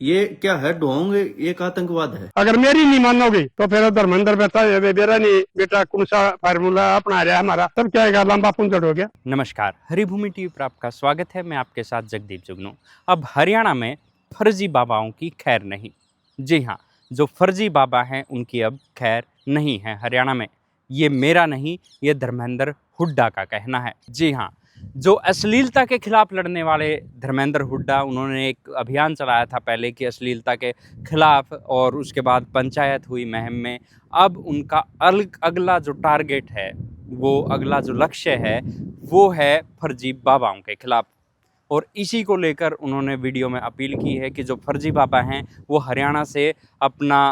ये क्या है ढोंग, एक आतंकवाद है। अगर मेरी नहीं मानोगे तो फिर धर्मेंद्र बेटा नहीं बेटा कौन सा फार्मूला अपना रहा हमारा, तब क्या है लंबा पुंजड़ हो गया। नमस्कार, हरिभूमि टीवी पर आपका स्वागत है। मैं आपके साथ जगदीप जुगनू। अब हरियाणा में फर्जी बाबाओं की खैर नहीं। जी हाँ, जो फर्जी बाबा हैं उनकी अब खैर नहीं है हरियाणा में। ये मेरा नहीं, ये धर्मेंद्र हुड्डा का कहना है। जी हाँ, जो अश्लीलता के खिलाफ लड़ने वाले धर्मेंद्र हुड्डा, उन्होंने एक अभियान चलाया था पहले कि अश्लीलता के खिलाफ, और उसके बाद पंचायत हुई मुहिम में। अब उनका अगला जो टारगेट है, वो अगला जो लक्ष्य है, वो है फर्जी बाबाओं के खिलाफ। और इसी को लेकर उन्होंने वीडियो में अपील की है कि जो फर्जी बाबा हैं वो हरियाणा से अपना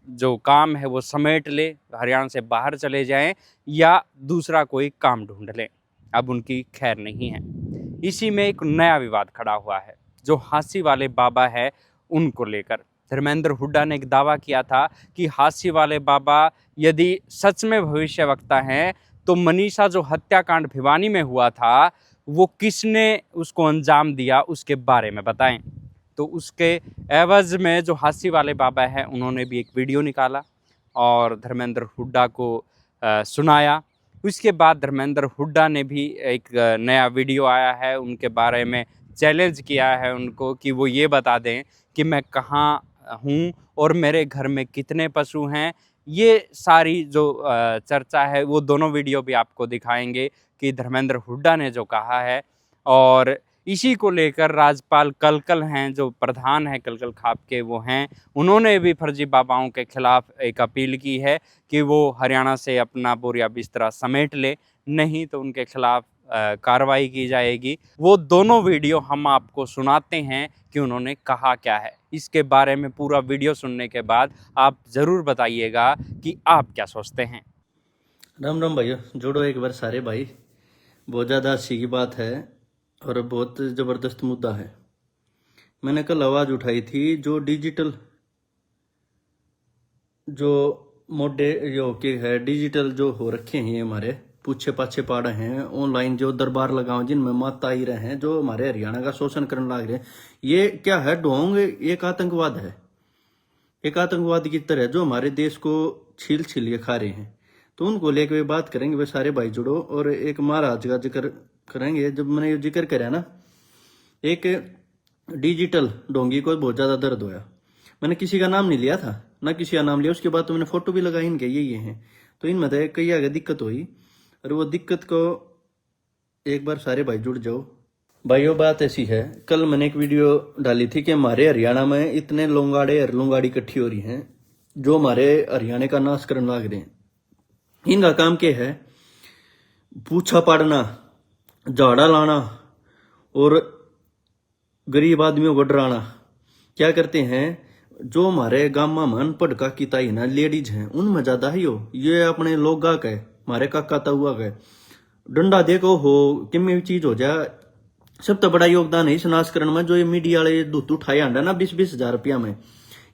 जो काम है वो समेट ले, हरियाणा से बाहर चले जाएं या दूसरा कोई काम ढूंढ लें। अब उनकी खैर नहीं है। इसी में एक नया विवाद खड़ा हुआ है, जो हांसी वाले बाबा है उनको लेकर। धर्मेंद्र हुड्डा ने एक दावा किया था कि हांसी वाले बाबा यदि सच में भविष्यवक्ता हैं तो मनीषा जो हत्याकांड भिवानी में हुआ था, वो किसने उसको अंजाम दिया उसके बारे में बताएं। तो उसके एवज में जो हांसी वाले बाबा हैं उन्होंने भी एक वीडियो निकाला और धर्मेंद्र हुड्डा को सुनाया। उसके बाद धर्मेंद्र हुड्डा ने भी एक नया वीडियो आया है, उनके बारे में चैलेंज किया है उनको कि वो ये बता दें कि मैं कहाँ हूँ और मेरे घर में कितने पशु हैं। ये सारी जो चर्चा है वो दोनों वीडियो भी आपको दिखाएंगे कि धर्मेंद्र हुड्डा ने जो कहा है। और इसी को लेकर राजपाल कलकल हैं, जो प्रधान हैं कलकल खाप के, वो हैं, उन्होंने भी फर्जी बाबाओं के खिलाफ एक अपील की है कि वो हरियाणा से अपना बोरिया बिस्तरा समेट ले, नहीं तो उनके खिलाफ कार्रवाई की जाएगी। वो दोनों वीडियो हम आपको सुनाते हैं कि उन्होंने कहा क्या है। इसके बारे में पूरा वीडियो सुनने के बाद आप ज़रूर बताइएगा कि आप क्या सोचते हैं। राम राम भाइयों, जोड़ो एक बार सारे भाई। बहुत ज़्यादा हंसी की बात है और बहुत ज़बरदस्त मुद्दा है। मैंने कल आवाज़ उठाई थी जो डिजिटल जो मोडे जो के है डिजिटल जो हो रखे हैं, ये हमारे पूछे पाछे पाड़े हैं, ऑनलाइन जो दरबार लगाओ जिनमें माता ही रहे हैं, जो हमारे हरियाणा का शोषण करने लग रहे हैं। ये क्या है ढोंग, एक आतंकवाद है। एक आतंकवाद की तरह जो हमारे देश को छील छील के खा रहे हैं। तो उनको लेकर बात करेंगे वे सारे भाई जुड़ो। और एक महाराज का जिक्र करेंगे। जब मैंने ये जिक्र करा ना, एक डिजिटल ढोंगी को बहुत ज्यादा दर्द होया। मैंने किसी का नाम नहीं लिया था, ना किसी का नाम लिया। उसके बाद तो मैंने फोटो भी लगाई इनके, ये हैं। तो इनमें तो कई आगे दिक्कत हुई, और वो दिक्कत को एक बार सारे भाई जुड़ जाओ। भाइयों, बात ऐसी है, कल मैंने एक वीडियो डाली थी कि हमारे हरियाणा में इतने लोंगाड़े और लोंगाड़ी इकट्ठी हो रही हैं जो हमारे हरियाणा का नाश करने लग रहे हैं। इनका काम क्या है? पूछा पाड़ना, झाड़ा लाना और गरीब आदमियों को डराना। क्या करते हैं? जो हमारे गांव में अनपढ़ का किताई ना लेडीज हैं, उनमें ज्यादा ही हो ये अपने लोग गा के हमारे काका ताऊआ के डंडा देखो हो किम्मी चीज हो जाए। सब तो बड़ा योगदान है इस नाश करण में। जो ये मीडिया वाले दूत उठाए आंडा ना 20-20 हजार रुपया में,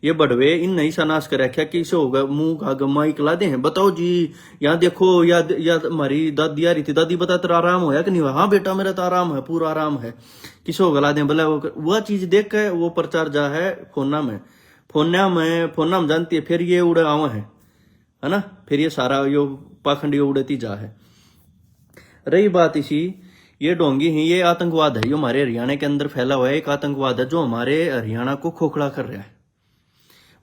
ये बढ़वे इन नहीं सा नाश कर रखा कि इसे होगा मुंह का गम्मा इकला दे हैं। बताओ जी, यहाँ देखो, या हमारी दादी आ रही थी, दादी बता तेरा आराम होया कि नहीं हुआ? हाँ बेटा मेरा तो आराम है, पूरा आराम है। किसे गला दे भला वह चीज देख के वो प्रचार जा है फोना में जानती है। फिर ये उड़े आवा है ना, फिर ये सारा यो पाखंडी उड़ती जा है। रही बात इसी, ये ढोंगी ही, ये आतंकवाद है। ये हमारे हरियाणा के अंदर फैला हुआ है एक आतंकवाद है जो हमारे हरियाणा को खोखला कर रहा है।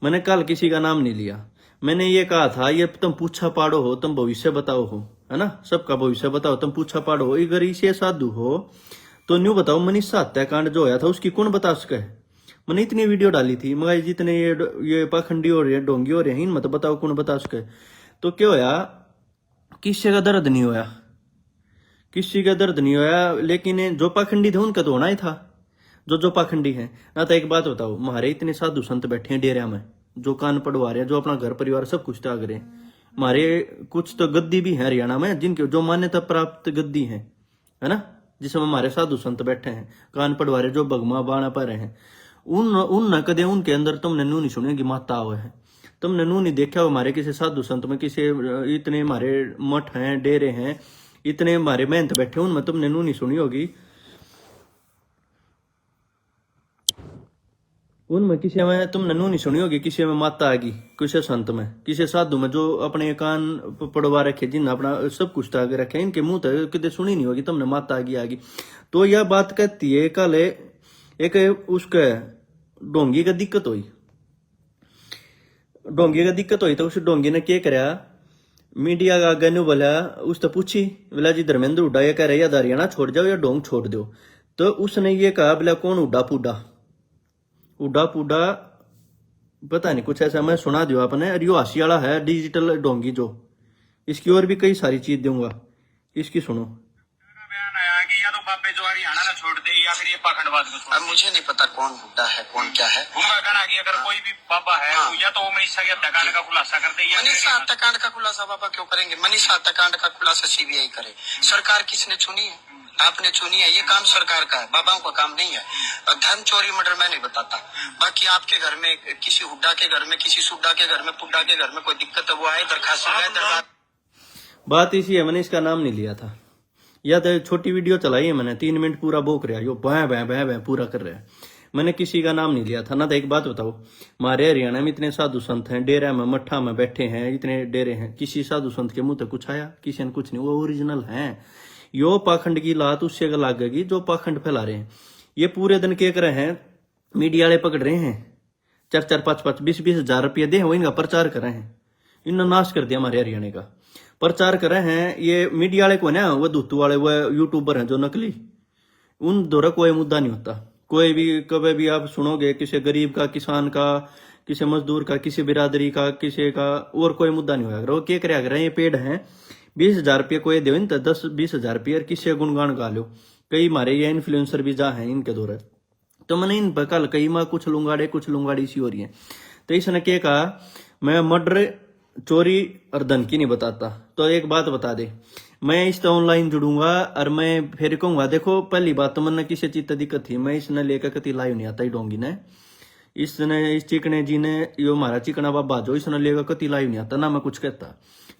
मैंने कल किसी का नाम नहीं लिया। मैंने ये कहा था, ये तुम पूछा पाड़ो हो, तुम भविष्य बताओ हो, है ना, सबका भविष्य बताओ, तुम पूछा पाड़ो हो। अगर इसे साधु हो तो न्यू बताओ, मनीषा हत्याकांड जो होया था उसकी कौन बता सके? मैंने इतनी वीडियो डाली थी, मगर जितने ये पाखंडी हो रहे हैं, ढोंगी हो रहे हैं, इन मत बताओ कौन बता सके। तो क्या होया? किसी का दर्द नहीं होया, किसी का दर्द नहीं होया। लेकिन जो पाखंडी थे उनका तो होना ही था, जो पाखंडी है ना। तो एक बात बताओ, हमारे इतने साधु संत बैठे हैं डेरिया में, जो कान पढ़वा रहे हैं, जो अपना घर परिवार सब कुछ त्याग रहे हैं। हमारे कुछ तो गद्दी भी है हरियाणा में, जिनके जो मान्यता प्राप्त गद्दी है ना, जिसमें हमारे साधु संत बैठे हैं, कान पढ़वा रहे, जो भगमा बाणा पर रहे हैं। उन न कदे उनके अंदर तुमने नू नहीं सुने कि माता हुए है। तुमने नू नहीं देखा हमारे किसी साधु संत में, किसी इतने हमारे मठ हैं, डेरे हैं, इतने हमारे मेहनत बैठे, उनमें तुमने नू नहीं सुनी होगी। उनमें किसी में तुमने नू नहीं सुनी होगी, किसी में माता आ गई, किसी संत में, किसी साधु में जो अपने कान पड़वा रखे, जिन अपना सब कुछ आगे रखे, इनके मुंह तक कितने सुनी नहीं होगी तुमने माता आ गई। तो यह बात कहती है कल एक उसके डोंगी का दिक्कत हुई, तो उस डोंगी ने क्या कराया, मीडिया का आगे नु बोला, उसने पूछी बोला जी धर्मेंद्र हुड्डा ये कह रहे या हरियाणा छोड़ जाओ या डोंग छोड़ दो। तो उसने ये कहा बोला कौन हुड्डा पुड्डा पता नहीं कुछ ऐसा, मैं सुना दियो आपने। और यो हासी वाला है डिजिटल डोंगी जो, इसकी और भी कई सारी चीज दूंगा, इसकी सुनो। बयान आया कि या तो बाबे जो हरियाणा ना छोड़ दे या फिर ये पाखंडवाद को छोड़। अब मुझे नहीं पता कौन बुड्ढा है कौन क्या है। उनका कहना कि अगर कोई भी बाबा है या तो वो मनीषा के हत्याकांड का खुलासा कर दे या मनीषा हत्याकांड का खुलासा बाबा क्यों करेंगे? मनीषा हत्याकांड का खुलासा सीबीआई करे। सरकार किसने चुनी है? आपने चुनी है। ये काम सरकार का है, बाबाओं का काम नहीं है। धर्म चोरी मर्डर मैं नहीं बताता। बाकी आपके घर में, किसी हुड्डा के घर में, किसी सुड्डा के घर में, पुड्डा के घर में कोई दिक्कत है वो आए, दरखास्त लगाए, दरबार। बात इसी है, मैंने इसका नाम नहीं लिया था, या तो छोटी वीडियो चलाई है मैंने, 3 मिनट पूरा बोक रहा, यो भैं भैं भैं भैं पूरा कर रहा है, मैंने किसी का नाम नहीं लिया था ना। तो एक बात बताओ, हमारे हरियाणा में इतने साधु संत हैं, डेरा में मठा में बैठे हैं, इतने डेरे हैं, किसी साधु संत के मुंह तक कुछ आया? किसी ने कुछ नहीं, वो ओरिजिनल हैं। यो पाखंड की लात उससे लागेगी जो पाखंड फैला रहे हैं। ये पूरे दिन क्या कर रहे हैं, मीडिया वाले पकड़ रहे हैं, 4-4, 5-5, 20-20 हजार रुपये दे, वो इनका प्रचार कर रहे हैं। इन्होंने नाश कर दिया हमारे हरियाणा का, प्रचार कर रहे हैं। ये मीडिया वाले को ना, वो धुत्तू वाले, वो यूट्यूबर हैं जो नकली, उन द्वारा कोई मुद्दा नहीं होता। कोई भी कभी भी आप सुनोगे किसी गरीब का, किसान का, किसी मजदूर का, किसी बिरादरी का, किसी का और कोई मुद्दा नहीं होगा। वो क्या करे, ये पेड़ हैं, 20,000 रुपये कोई दे, तो 10-20 हजार रुपये किसी गुणगान गा लो। कई मारे ये इन्फ्लुएंसर भी जा हैं इनके दौरे, तो मैंने इन पर कल कई माँ कुछ लुंगाड़ी सी हो रही है। तो इसने क्या कहा, मैं मर्डर, चोरी और धन की नहीं बताता। तो एक बात बता दे, मैं इस ऑनलाइन जुड़ूंगा और मैं फिर कहूंगा, देखो पहली बात तो मैंने किसी चीज दिक्कत थी, मैं इसने लेकर कति लाइव नहीं आता ही डोंगी ने, इसने इस चिकने जी ने, यो हमारा चिकना बाबा जो, इसने लेकर कति लाइव नहीं आता ना, मैं कुछ कहता,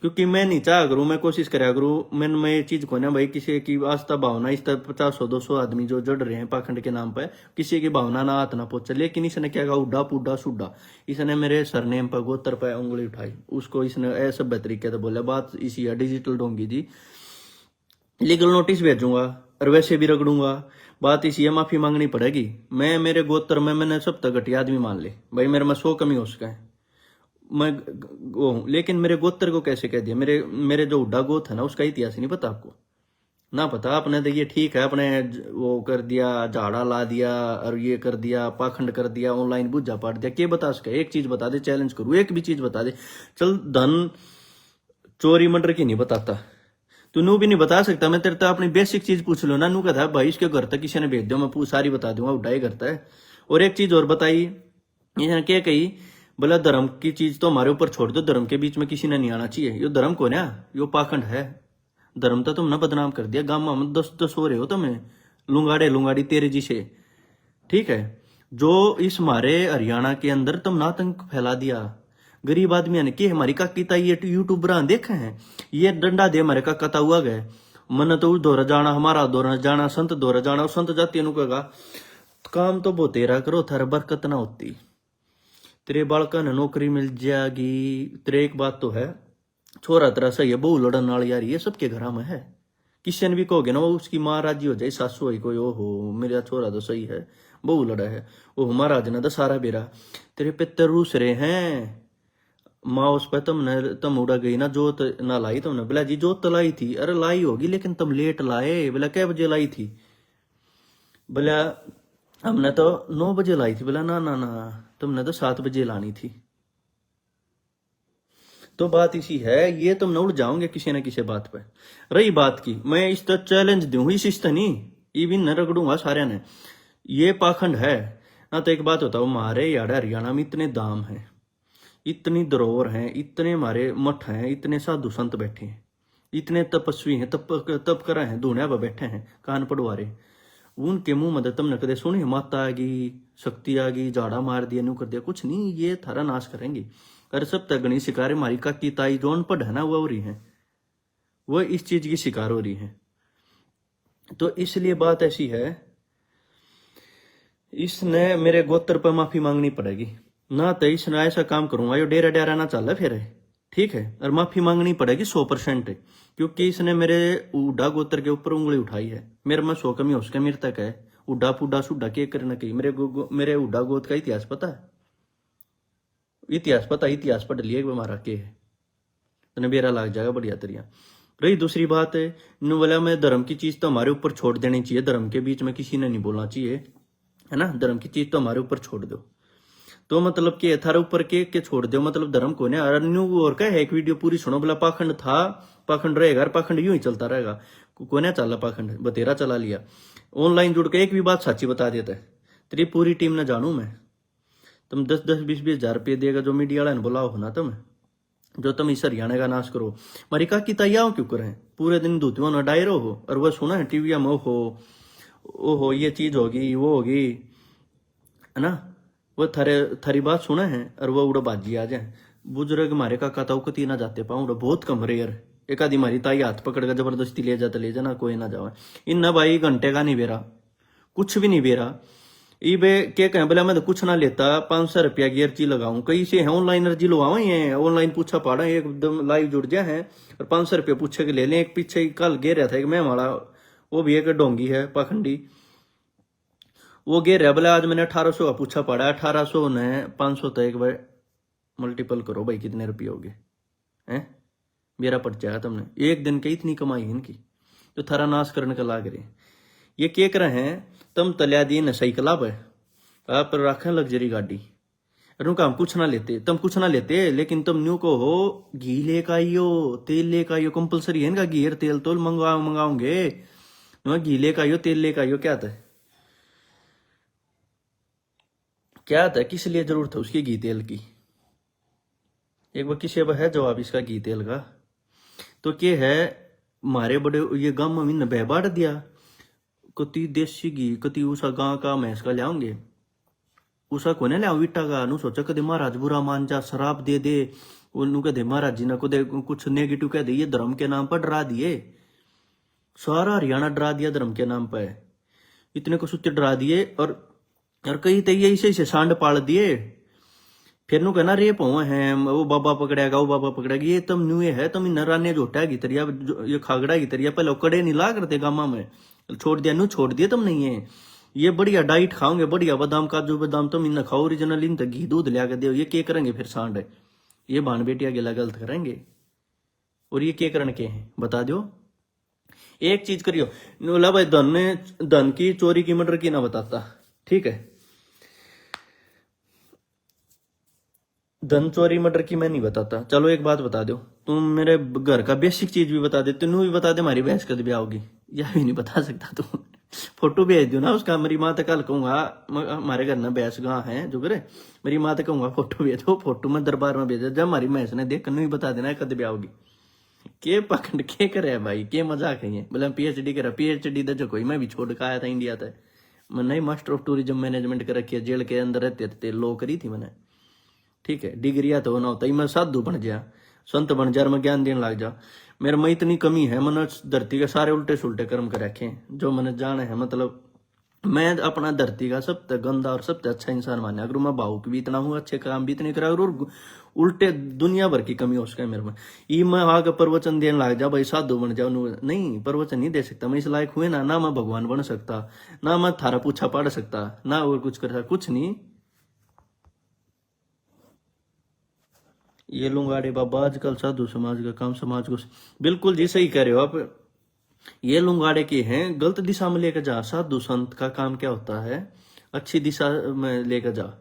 क्योंकि मैं नहीं चाह करूँ, मैं कोशिश करा करूँ, मैं ये चीज को ना भाई किसी की आस्था भावना, इस तरह 50-200 आदमी जो जड़ रहे हैं पाखंड के नाम पर, किसी की भावना ना हाथ ना पहुंचे। लेकिन इसने क्या कहा, उड्डा पुड्डा सुड्डा, इसने मेरे सरनेम पर, गोत्र पर उंगली उठाई, उसको इसने असभ्य तरीके से बोला। बात इसी है, डिजिटल डोंगी जी, लीगल नोटिस भेजूंगा और वैसे भी रगड़ूंगा। बात इसी है, माफी मांगनी पड़ेगी। मैं मेरे गोत्र में, मैंने सब तक घटिया आदमी मान ले भाई, मेरे में 100 कमी हो सका है, मैं वो हूं, लेकिन मेरे गोत्र को कैसे कह दिया? मेरे जो उड्डा गोत है ना, उसका इतिहास नहीं पता आपको, ना पता आपने। तो ये ठीक है, अपने वो कर दिया, झाड़ा ला दिया और ये कर दिया, पाखंड कर दिया, ऑनलाइन बुझा पाट दिया, क्या बता सके? एक चीज बता दे, चैलेंज करूँ, एक भी चीज बता दे। चल धन चोरी मर्डर की नहीं बताता, तू नू भी नहीं बता सकता। मैं तेरे तो अपनी बेसिक चीज पूछ लो ना, नू कहता है भाई इसके घर तक किसी ने भेज दो, मैं सारी बता दूंगा, उड्डा ही करता है। और एक चीज और बताई, इसने क्या कही, बोला धर्म की चीज तो हमारे ऊपर छोड़ दो, धर्म के बीच में किसी ने नहीं आना चाहिए। यो धर्म को ना, यो पाखंड है। धर्म तो तुमने बदनाम कर दिया, गांव में 10-10 हो रहे हो तुम्हें, लुंगाड़ी तेरे जी से, ठीक है। जो इस हमारे हरियाणा के अंदर तुम आतंक फैला दिया, गरीब आदमी ने कि हमारी काकी ताई ये यूट्यूबर देखे हैं, ये डंडा दे हमारे काका ता हुआ गए, मन तो उस दौरा जाना, हमारा दौरा जाना, संत दौरा जाना, संत जाति अनुका काम तो बहुत तेरा करो, थारा बरकत ना होती, तेरे बालका ने नौकरी मिल जाएगी। तेरे एक बात तो है, छोरा तेरा सही है, बहु लड़न वाली यार, ये सबके घर में है। किसी ने भी कहोगे ना, वो उसकी माँ राजी हो जाए, सासू आई कोई, ओहो मेरा छोरा तो सही है, बहु लड़ा है, ओह महाराज ने तो सारा बेरा, तेरे पितर रूस रहे हैं, माँ उस पर तुम उड़ा गई ना, जोत ना लाई तुमने। बोला जी जोत तो लाई थी, अरे लाई होगी लेकिन तुम लेट लाए। बोला क्या बजे लाई थी? बोला हमने तो 9 बजे लाई थी। बोला ना तुमने तो 7 बजे लानी थी। तो बात इसी है, ये तुम न उड़ जाओगे किसी न किसी बात पे। रही बात की, मैं इस तरह चैलेंज दूं, इस तरह नहीं, ये भी न रगड़ूंगा सारे ने, ये पाखंड है ना। तो एक बात होता है, हमारे यार हरियाणा में इतने दाम हैं, इतनी धरोहर हैं, इतने हमारे मठ हैं, इतने साधु संत बैठे हैं, इतने तपस्वी हैं, तप करा है, धुनिया पर बैठे हैं, कान पड़वारे, उनके मुंह में तुमने कदे सुनी माता आ गई, शक्ति आ गई, झाड़ा मार दिया, न्यू कर दिया? कुछ नहीं, ये थारा नाश करेंगे। अरे सब तक गणेश शिकार हमारी काकी ताई जो अनपढ़ है ना, वो हो रही है, वो इस चीज की शिकार हो रही है। तो इसलिए बात ऐसी है, इसने मेरे गोत्र पर माफी मांगनी पड़ेगी ना, तो इसने ऐसा काम करूंगा यो डेरा डेरा ना चल फिर, ठीक है। और माफी मांगनी पड़ेगी 100%, क्योंकि इसने मेरे उड्डा गोत्र के ऊपर उंगली उठाई है। मेरे में 100 कमी उसके मेरे तक है। उड्डा पुड्डा सुड्डा के करना कही मेरे उड्डा गोत्र का इतिहास पता है? इतिहास पढ़ लिया हमारा के है, तो बेरा लग जाएगा बढ़िया तरिया। रही दूसरी बात है, बोला मैं धर्म की चीज तो हमारे ऊपर छोड़ देनी चाहिए, धर्म के बीच में किसी ने नहीं बोलना चाहिए, है ना। धर्म की चीज तो हमारे ऊपर छोड़ दो, तो मतलब कि थारे ऊपर के छोड़ दो, मतलब धर्म को ने और क्या है। एक वीडियो पूरी सुनो, बोला पाखंड था, पाखंड रहेगा, पाखंड यूं ही चलता रहेगा। कोने चला पाखंड, बतेरा चला लिया। ऑनलाइन जुड़ के एक भी बात सच्ची बता देता है, तेरी पूरी टीम ने जानू मैं। तुम 10-10, 20-20 हजार रुपये देगा जो मीडिया वाला ने बोला हो ना, तुम जो तुम इस हरियाणा का नाश करो। मारी का की तैयार क्यों करें, पूरे दिन धुतियों न डायरो हो, और वह सुना है टीवी में ओहो ये चीज होगी वो होगी, है ना। वो थारी बात सुना है और वो उड़ा बाजी आ जाए। बुजुर्ग मारे काका ताऊ कती ना जाते पाऊँ, बहुत कम रेयर। एक आदि मारी ताई हाथ पकड़ कर जबरदस्ती ले जाना, कोई ना जावे। इन ना भाई घंटे का नहीं बेरा, कुछ भी नहीं बेरा। बे क्या कहें, बोला मैं तो कुछ ना लेता, 500 रुपया की अर्जी लगाऊं। कई से है ऑनलाइन अर्जी लगवावा ही है, ऑनलाइन पूछा पाड़ा एकदम लाइव जुड़ जाए हैं और 500 रुपया पूछे के ले लें। एक पीछे कल गे रहा था एक मैं हमारा, वो भी एक डोंगी है पाखंडी, वो गे रहा। बोला आज मैंने 1800 का पूछा पड़ा, 1800 ने 500 तो एक बार मल्टीपल करो भाई, कितने रुपये हो गए हैं, मेरा पड़ जाएगा। तुमने एक दिन की इतनी कमाई है इनकी, जो थारा नाश करने का लाग रहे। ये क्या कर रहे हैं, तुम तलिया दी नशाई क्लब है, आप रखें लग्जरी गाड़ी, उनका हम कुछ ना लेते, तुम कुछ ना लेते, लेकिन तुम न्यू को हो घी लेकर आइयो, तेल लेकर आइयो, कंपलसरी है इनका घी और तेल तो मंगाओगे, घी लेकर आइयो, तेल लेकर आइयो। क्या था, किस लिए जरूरत है उसकी घी तेल की? एक बार किसी है जवाब इसका घी तेल का। तो क्या है, मारे बड़े ये गांव में बह बांट दिया, कति देसी घी कति उषा गांव का भैंस का लाओगे, उषा को लिया विटा का। नु सोचा कदे महाराज बुरा मान जा, शराब दे दे, उन्होंने कदे महाराज जी ने कदे कुछ नेगेटिव कह दे, ये धर्म के नाम पर डरा दिए, सारा हरियाणा डरा दिया धर्म के नाम पर, इतने को सुच्चे डरा दिए। और कई तो ये इसे सांड पाल दिए। फिर नु कहना रेप हुआ है, वो बाबा पकड़ेगा, वो बाबा पकड़ेगा। ये तुम न्यू है, तुम नराने जोटा की तरिया, ये खागड़ा की तरिया पहले कड़े नहीं ला करते गामा में, छोड़ दिया, छोड़ दिया तुम नहीं है। ये बढ़िया डाइट खाओगे, बढ़िया बादाम काजू बादाम तुम इन खाओ ओरिजिनल, इन घी दूध लिया कर दो। ये क्या करेंगे फिर सांड, ये भान बेटिया गिला गलत करेंगे। और ये क्या करने के हैं बता दो। एक चीज करियो, बोला भाई धन की चोरी की मर्डर की ना बताता, ठीक है। धन चोरी मर्डर की मैं नहीं बताता। चलो एक बात बता दो, तुम मेरे घर का बेसिक चीज भी बता दे, तुम भी बता दे हमारी भैंस कद ब्याह होगी, यह भी नहीं बता सकता तू। फोटो भेज दो ना उसका, मेरी माँ तो कल कहूंगा हमारे घर ना भैंस गां है जो करे, मेरी माँ तो कहूंगा फोटो भेजो, फोटो में दरबार में भेजा, जब हमारी भैंस ने देख नहीं बता देना कद ब्याह होगी। के पकड़ के करे भाई, के मजाक है। बोला PhD करा, PhD तो जो कोई मैं भी छोड़ के आया था इंडिया तक, मैंने मास्टर ऑफ टूरिज्म मैनेजमेंट कर रखी है, जेल के अंदर रहते लो करी थी मैंने, ठीक है। डिग्रिया तो ना होता ही मैं साधु बन गया, संत बन जा, मैं ज्ञान देने लग जा। मेरे में इतनी कमी है, मैंने धरती के सारे उल्टे सुल्टे कर्म कर रखे हैं जो मैंने जाने हैं। मतलब मैं अपना धरती का सबसे गंदा और सबसे अच्छा इंसान माना, अगर मैं भावुक भी इतना हूँ, अच्छे काम भी इतने करा, और उल्टे दुनिया भर की कमी हो सके मेरे में। ये मैं आगे प्रवचन देने लग जा, भाई साधु बन जाओ, नहीं प्रवचन नहीं दे सकता मैं, इस लायक हुए ना मैं भगवान बन सकता, ना मैं थारा पूछा पढ़ सकता, ना और कुछ कर सकता, कुछ नहीं। ये लुंगाड़े बाबा आजकल साधु समाज का काम, समाज को बिल्कुल जी सही कह रहे हो आप। ये लुंगाड़े के हैं, गलत दिशा में लेकर जा। साधु संत का काम क्या होता है, अच्छी दिशा में लेकर जा।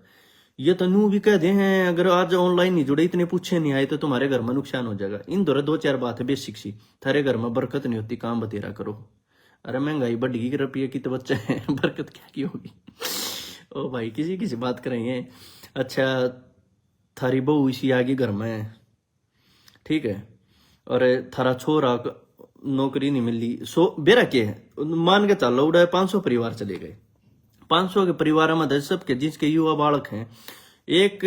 ये तो नू भी कह दे हैं, अगर आज ऑनलाइन नहीं जुड़े, इतने पूछे नहीं आए तो तुम्हारे घर में नुकसान हो जाएगा। इन दो 2-4 बात है बेसिक सी, थारे घर में बरकत नहीं होती, काम बतेरा करो। अरे महंगाई बढ़ी, रुपये की तो बच्चे हैं, बरकत क्या की होगी। ओ भाई किसी किसी बात करेंगे। अच्छा थारी बहू इसी आगे घर में है, ठीक है, और थारा छोरा नौकरी नहीं मिली, बेरा के है मान के चलो उड़ा 500 परिवार चले गए। 500 के परिवार में सबके जिसके युवा बालक हैं, एक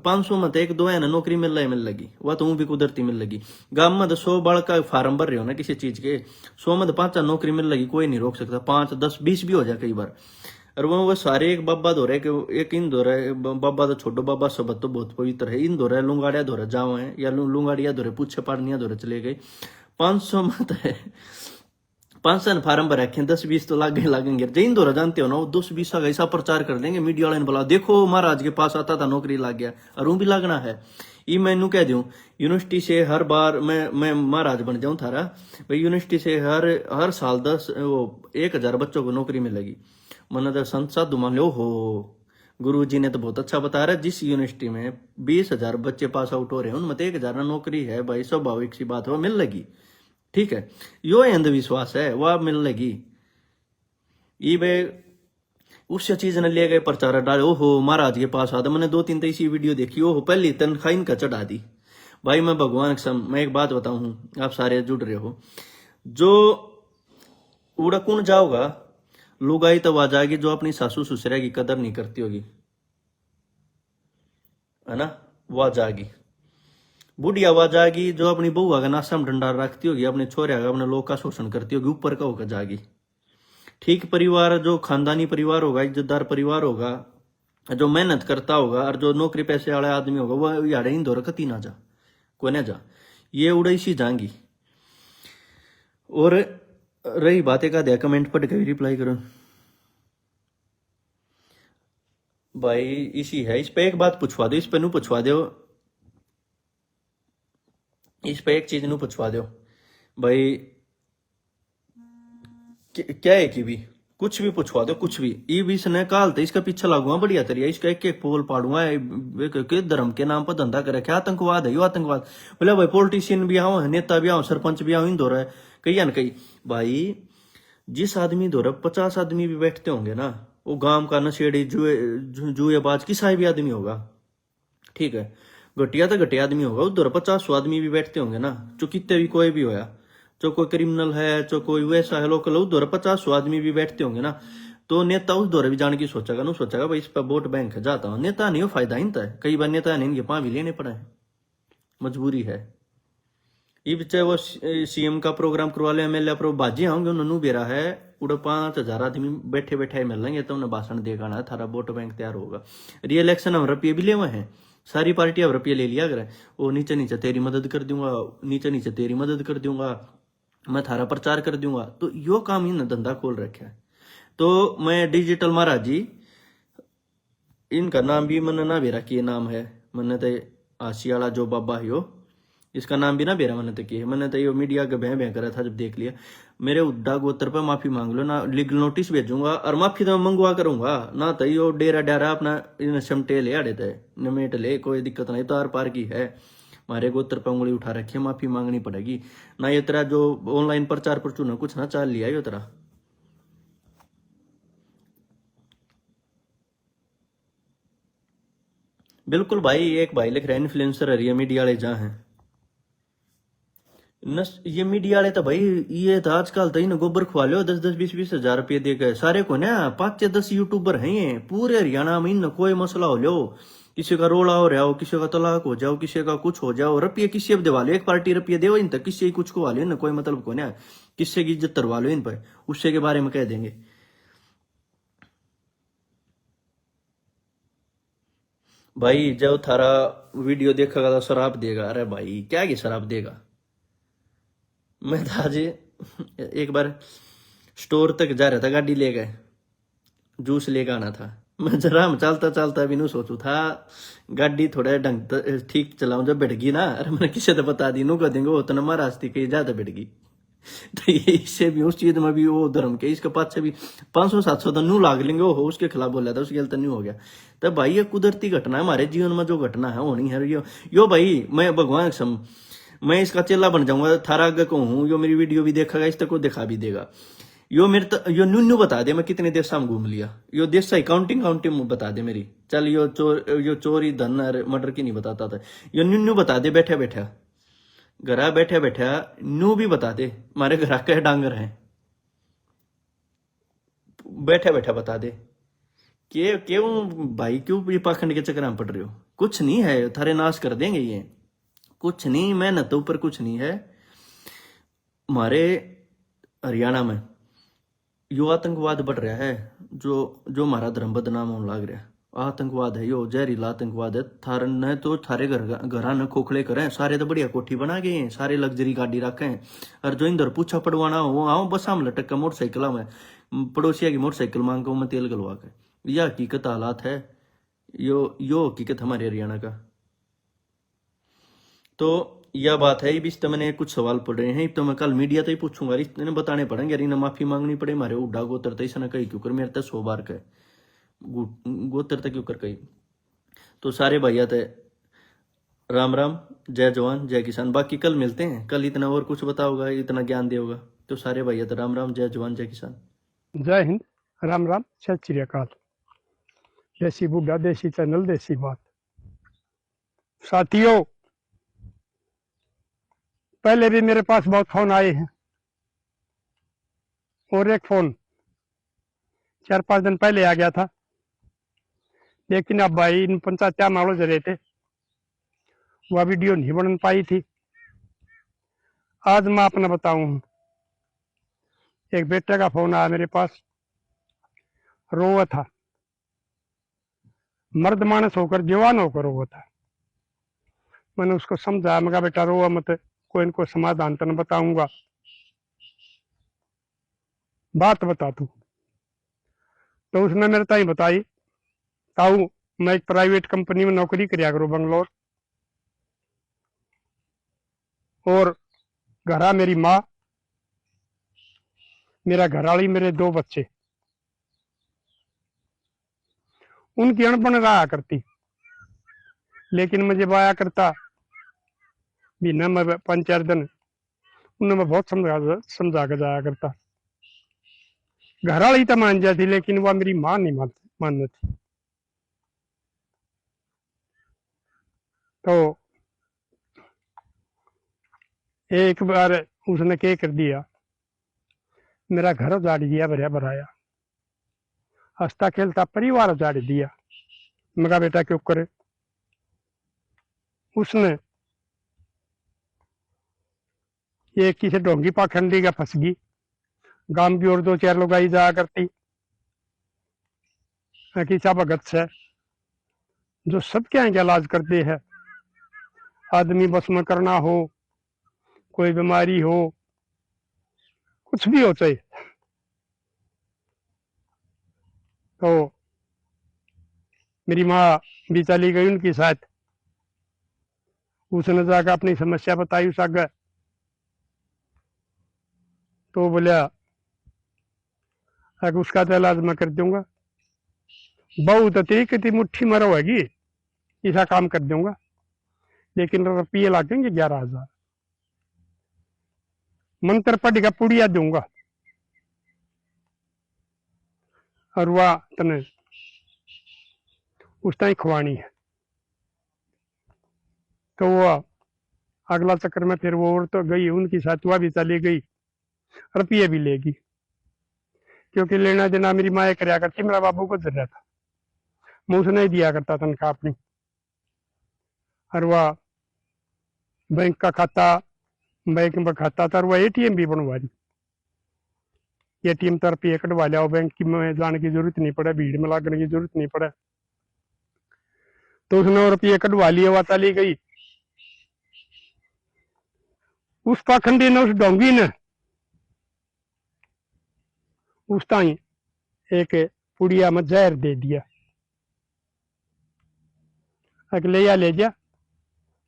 500 में एक दो है ना नौकरी मिल लगी, वह तो भी कुदरती मिल लगी। गांव में 100 बालक का फार्म भर रहे हो ना किसी चीज के, 100 में 5 नौकरी मिल लगी, कोई नहीं रोक सकता। 5, 10, 20 भी हो जाए कई बार। और वो सारे एक बाबा धो रहे कि एक इन धो रहे बाबा तो छोटो बाबा सब तो बहुत पवित्र है, इन धो रहे लुंगाड़िया धो रहे जाओ है या लुंगाड़िया धो रहे पूछे पाड़निया धो रहे चले गए। 500 मत है, 500 फार्म भर रखे 10-20 तो लागेंगे। जैन धोरा जानते हो ना, वो 10-20 का ऐसा प्रचार कर देंगे मीडिया वाले ने, बोला देखो महाराज के पास आता था नौकरी लग गया, और वो भी लगना है। ये मैनू कह दूं यूनिवर्सिटी से हर बार मैं महाराज बन जाऊं थारा भाई, यूनिवर्सिटी से हर साल 1,000 बच्चों को नौकरी मिलेगी। मैंने तो संत साधु मान लो हो, गुरु जी ने तो बहुत अच्छा बता रहा है। जिस यूनिवर्सिटी में 20,000 बच्चे पास आउट हो रहे हैं उनमें 1,000 नौकरी है भाई, स्वाभाविक सी बात है, मिल लगी। ठीक है, यो अंधविश्वास है, वह मिल लगी। ये वे उस चीज ने ले गए प्रचार डाले, ओहो महाराज के पास आता। मैंने 2-3 तो इसी वीडियो देखी, ओहो पहली तनख्वाह इनका चढ़ा दी। भाई मैं भगवान कसम मैं एक बात बताऊं, आप सारे जुड़ रहे हो, जो उड़ा कौन जाओगा लुगाई तो आ जाएगी जो अपनी सासू ससुरा की कदर नहीं करती होगी, है ना, वो आ जाएगी। बुढ़िया वो आ जाएगी जो अपनी बहू का नाशा में डंडा रखती होगी, अपने छोरे का अपने लोग का शोषण करती होगी, ऊपर का होकर जाएगी। ठीक परिवार जो खानदानी परिवार होगा, इज्जतदार परिवार होगा, जो मेहनत करता होगा और जो नौकरी पैसे वाला आदमी होगा, वो यार इन दो रखती ना जा, कोई ना जा, ये उड़ाई सी जाएंगी। और रही बातें का दिया कमेंट पढ़ के रिप्लाई करो भाई। इसी है, इस पे एक बात पूछवा दो, इस पे नू पूछवा दो, इस पे एक चीज नू पूछवा दो भाई, क्या है कि भी कुछ भी पूछवा दो, कुछ भी। ये भी इसने काल तो इसका पीछे लगूंगा बढ़िया तरिया, इसका एक एक पोल पाड़ूंगा के धर्म के नाम पर धंधा करे, क्या आतंकवाद है यो आतंकवाद। बोले भाई पॉलिटिशियन भी आओ, नेता भी आओ, सरपंच भी आओ, इन दो रहे कई या कई भाई। जिस आदमी दो 50 आदमी भी बैठते होंगे ना, वो गांव का नशेड़ी जुएबाज किसा भी आदमी होगा, ठीक है, घटिया तो घटिया आदमी होगा, उधर 50 आदमी भी बैठते होंगे ना, जो कितने भी कोई भी होया, जो कोई क्रिमिनल है, जो कोई वैसा है लोकल, उधर 50 आदमी भी बैठते होंगे ना, तो नेता उस दौरे भी जाने की सोचेगा ना, सोचेगा भाई इस पर वोट बैंक है, जाता हूँ। नेता नहीं हो फायदा इनता है, कई बार नेता नहीं, इनके पाँव भी लेने पड़े हैं, मजबूरी है। ये चाहे वो सीएम का प्रोग्राम करवा ले, एमएलए प्रो बाजी होंगे, उन्होंने बेरा है उड़ा 5,000 आदमी बैठे बैठे मिल लेंगे, तो उन्हें भाषण देगा ना, थारा वोट बैंक तैयार होगा। री इलेक्शन हम रुपये भी ले हुए हैं, सारी पार्टी अब रुपये ले लिया करे, वो नीचे नीचे तेरी मदद कर दूंगा, नीचे नीचे तेरी मदद कर दूंगा, मैं थारा प्रचार कर दूंगा। तो यो काम इन धंधा खोल रखा है। तो मैं डिजिटल महाराज जी, इनका नाम भी मैंने ना बेरा किए नाम है, मैंने तो आसिया वाला जो बाबा है यो, इसका नाम भी ना बेरा मैंने तो किया है। मैंने तो ये मीडिया का भय करा था, जब देख लिया मेरे उद्दा गोत्र पर माफी मांग लो ना, लीगल नोटिस भेजूंगा, और माफी तो मैं मंगवा करूंगा ना, तो यो डेरा डेरा अपना इन समटे ले आड़े थे नमेट ले, कोई दिक्कत नहीं, तो आर पार की है। हमारे गोत्र पर उंगली उठा रखी है, माफी मांगनी पड़ेगी ना। ये तेरा जो ऑनलाइन प्रचार प्रचुर ना कुछ ना चाल लिया यो तेरा। बिल्कुल भाई, एक भाई लिख रहे इन्फ्लुएंसर है, मीडिया वाले जहाँ हैं ये मीडिया वाले तो भाई, ये तो आजकल तो इन गोबर खुआ लो 10-10, 20-20 हजार रुपये दे गए सारे को ना। 5-10 यूट्यूबर हैं ये पूरे हरियाणा में, इन कोई मसला हो लो, किसी का रोड़ा हो रहा हो, किसी का तलाक हो जाओ, किसी का कुछ हो जाओ, रुपये किसी अब दिवा लो, एक पार्टी रुपये दे इन तक, किसी कुछ को वाले ना, कोई मतलब को ना, किससे की इज्जत करवा लो इन पर, उससे के बारे में कह देंगे। भाई जब थारा वीडियो देखेगा तो शराब देगा, अरे भाई क्या की शराब देगा। मैं था आज एक बार स्टोर तक जा रहा था, गाड़ी ले गए, जूस लेकर आना था। मैं जरा चलता चलता भी नहीं सोचू था, गाड़ी थोड़ा ढंग ठीक चलाऊं, जब बैठ गई ना, अरे मैंने किसी तो बता दी नो, कह देंगे वो तो नमा रास्ते कहीं ज्यादा बैठ गई। तो ये इससे भी उस चीज में भी वो धर्म के इसके पास से भी 500-700 तो नू लाग लेंगे, वो उसके खिलाफ बोला था, उसके गलत नहीं हो गया। तो भाई ये कुदरती घटना है, हमारे जीवन में जो घटना है होनी है यो भाई। मैं भगवान सम मैं इसका चेला बन जाऊंगा, थारा आगे को हूँ, यो मेरी वीडियो भी देखेगा, इस तक को दिखा भी देगा। यो मेरे यो न्यू बता दे मैं कितने देश में घूम लिया, यो देश से काउंटिंग बता दे मेरी। चल यो चोरी धन मर्डर की नहीं बताता था, यो न्यू बता दे, बैठा बैठा घरा बैठा बैठा न्यू भी बता दे, हमारे घर के डांगर हैं, बैठा बैठा बता दे। क्यों भाई, क्यों ये पाखंड के चक्कर में पड़ रहे हो? कुछ नहीं है, थारे नाश कर देंगे ये, कुछ नहीं, मेहनत ऊपर कुछ नहीं है। हमारे हरियाणा में यो आतंकवाद बढ़ रहा है, जो हमारा धर्म बदनाम होने लग रहा है। आतंकवाद है यो, जहरीला आतंकवाद है। थारे न तो थारे घर न खोखले करें, सारे तो बढ़िया कोठी बना गए हैं, सारे लग्जरी गाड़ी रखे हैं। और जो इंदर पूछा पड़वाना हो आओ बस हम लटक का मोटरसाइकिल में पड़ोसिया की मोटरसाइकिल मांग मैं तेल गलवा के। यह हकीकत हालात है, यो हकीकत हमारे हरियाणा का। तो यह बात है। इस तो मैंने कुछ सवाल पढ़ रहे हैं, तो मैं कल मीडिया तो ही पूछूंगा, इन्हें बताने पड़ेंगे, यार इन्हें माफी मांगनी पड़े मारे उड्डा गोतर तो इसने कही क्यों कर, मेरे तो 100 बार कहे गोतर तो क्यों कर कही। तो सारे भैया थे राम राम, जय जवान जय किसान। बाकी कल मिलते हैं, कल इतना और कुछ बताओगा, इतना ज्ञान देगा। तो सारे भैया थे राम राम, जय जवान जय किसान। जय हिंद, राम राम, सत श्री अकाल। देसी बुड्ढा, देसी चैनल, देसी बात। साथियों, पहले भी मेरे पास बहुत फोन आए हैं, और एक फोन 4-5 दिन पहले आ गया था, लेकिन अब भाई इन पंचायत मामलों से रहे थे, वह वीडियो नहीं बन पाई थी। आज मैं अपना बताऊं, एक बेटे का फोन आया मेरे पास, रोवा था, मर्द मानस होकर जवान होकर रोवा था। मैंने उसको समझाया, मैं कहा बेटा रोवा मत, कोई इनको समाधान तो बताऊंगा, बात बता तू। तो उसने मेरे ताई बताई, ताऊ मैं एक प्राइवेट कंपनी में नौकरी करिया करूं बंगलोर, और घरा मेरी माँ, मेरा घरवाली, मेरे 2 बच्चे। उनकी अनबन रहा करती, लेकिन मुझे आया करता महीना में 5-4 दिन, उन्हें मैं बहुत समझा के जाया करता। घरवाली तो मान जाती, लेकिन वह मेरी माँ नहीं मानती थी। तो एक बार उसने क्या कर दिया, मेरा घर उजाड़ दिया, भरिया भराया, हंसता खेलता परिवार उजाड़ दिया। मैं कहा बेटा क्यों करे। उसने ये किसी ढोंगी पाखंडी का फंस गई, गांव की और 2-4 लोग आई जाया करती, किसा भगत से जो सबके यहाँ इलाज करते हैं। आदमी बस में करना हो, कोई बीमारी हो, कुछ भी हो चाहे, तो मेरी माँ भी चली गई उनके साथ। उसने जाकर अपनी समस्या बताई उस आगे, तो बोलिया अगर उसका तो इलाज मैं कर दूंगा, बहुत अतिरिक्त मुट्ठी मरो होगी, ऐसा काम कर दूंगा, लेकिन रुपये लगेंगे 11,000। मंत्र पढ़ का पुड़िया दूंगा, और वह तने उस टाइम खुआनी है। तो वह अगला चक्कर में फिर वो और तो गई उनकी साथ, वह भी चली गई, रुपये भी लेगी, क्योंकि लेना देना मेरी माँ कराया करती, मेरा बाबू को जरूरत था, मैं उसने ही दिया करता तनख्वाह अपनी। और वह बैंक का खाता, बैंक में खाता था, और वह एटीएम भी बनवा दी। एटीएम तो रुपये कटवा लिया, बैंक की में जाने की जरूरत नहीं पड़े, भीड़ में लगने की जरूरत नहीं पड़े। तो उसने रुपये कटवा लिए, वह चली गई। उस पाखंडी ने, उस डोंगी ने उस ताई एक पुड़िया में जहर दे दिया, अगले ले जा,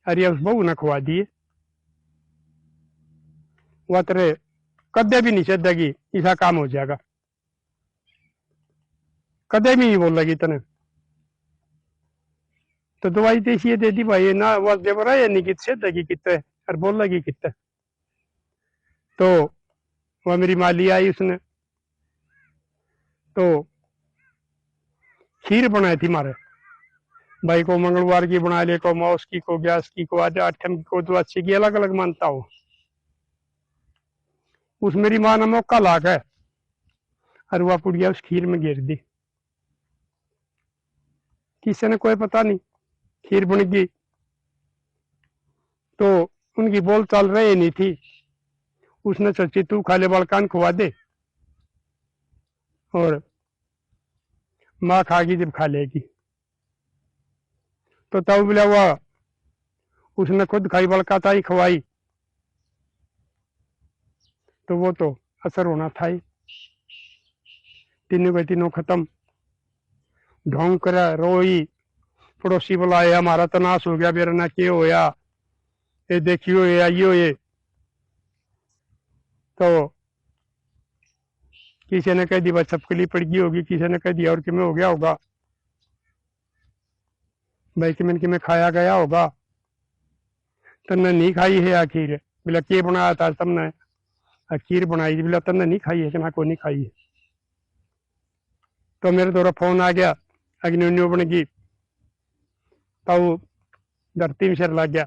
अरे उस बहू ने खुआ दिए। वह तेरे कदे भी नहीं सदेगी, ऐसा काम हो जाएगा, कदे भी नहीं बोलेगी तने। तो दवाई तो इसी दे दी भाई ना, वह देवरा या नहीं कित सदेगी कितने, और बोलेगी कितने। तो वह मेरी माली आई, उसने तो खीर बनाई थी मारे भाई को, मंगलवार की बना ले, को मौस की, को गैस की, को आज 8 की, को 82 की, अलग अलग मानता हूँ। उस मेरी माँ ने मौका ला के और वह पुड़िया उस खीर में गिर दी। किसी ने कोई पता नहीं, खीर बन गई। तो उनकी बोल चाल रही नहीं थी, उसने सोची तू खाले बालकान खुआ दे, और माँ खागी जब खा लेगी। तो तब बोला हुआ उसने खुद खाई बल्का था ही खवाई, तो वो तो असर होना था ही। तीनों के तीनों खत्म। ढोंग करा रोई, पड़ोसी बुलाए हमारा तो नाश हो गया, मेरा ना क्या होया, ये देखियो ये आइयो ये। तो किसी ने कह दी बस छपकली पड़ गई होगी, किसी ने कह दिया और किमें हो गया होगा, भाई किमें खाया गया होगा। तन्ने नहीं खाई है आखिर, बोला के बनाया था तुमने, खीर बनाई थी, बोला तन्ने नहीं खाई है कि मैं को नहीं खाई है। तो मेरे द्वारा फोन आ गया, अग्नि बन गई, तो धरती में सिर लग गया।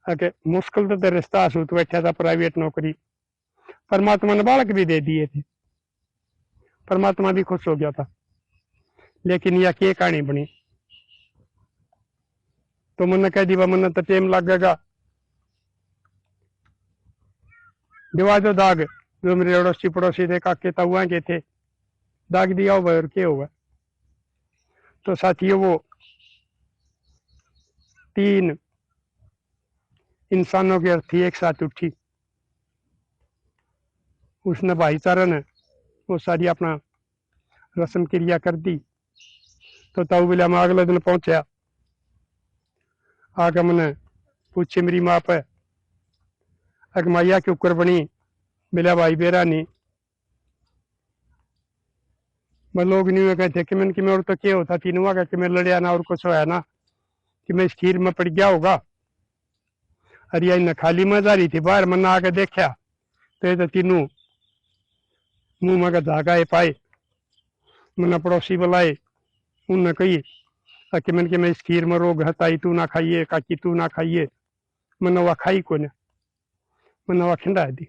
आके मुश्किल तो रिश्ता सूत बैठा था, प्राइवेट नौकरी, परमात्मा ने बालक भी दे दिए थे, परमात्मा भी खुश हो गया था। लेकिन यह क्या कहानी बनी, तो मैंने कह दी मैंने तो टाइम लगेगा। दिवा दो दाग, जो मेरे अड़ोसी पड़ोसी थे, काके ताऊआ के थे, दाग दिया हुआ और क्या हुआ। तो साथियों वो 3 इंसानों की अर्थी एक साथ उठी, उसने भाईचारा ने वो सारी अपना रस्म क्रिया कर दी। तो ताऊ बोला मैं अगले दिन पहुंचा, आके मैंने पूछे मेरी माँ पे अगमाइया के ऊपर बनी, बोला भाई बेरा नहीं, मैं लोग नहीं कहते कि मैंने कि मैं और तो क्या होता तीनों का कि मैं लड़िया ना और कुछ होया ना, कि मैं इस खीर में पड़ गया होगा। अरे यार खाली मजा रही थी बाहर, मैंने आके देखा तो ये तो तीनों मुंह में धागा पाए। मैंने पड़ोसी बुलाए, उनने कही कि मैंने कि मैं इस खीर में रोग हताई, तू ना खाइए, काकी तू ना खाइए। मैंने वह खाई को ने, मैंने वह खिंडा दी।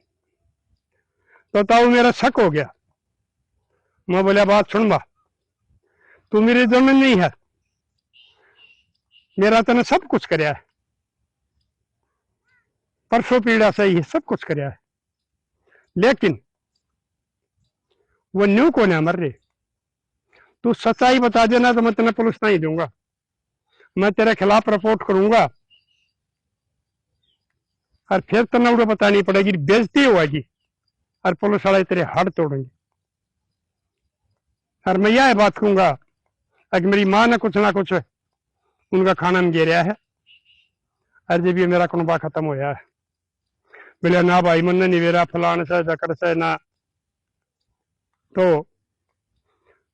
तो ताऊ मेरा शक हो गया, मैं बोलिया बात सुन बा, तू मेरी जमीन नहीं है, मेरा तने सब कुछ करया है, परसों पीड़ा सही है, सब कुछ करया है, लेकिन वो न्यू को ना मर रहे। तू सच्चाई बता देना तो मैं तेने पुलिस नहीं दूंगा, मैं तेरे खिलाफ रिपोर्ट करूंगा, और फिर तेने उड़े बतानी पड़ेगी, बेइज्जती होगी, और पुलिस वाले तेरे हाथ तोड़ेंगे। और मैं यह बात कहूंगा कि मेरी माँ ने कुछ ना कुछ उनका खाना में गिरा है, और जब ये मेरा कुनबा खत्म होया है। बोले ना भाई मन नहीं मेरा फलान से जकर से ना। तो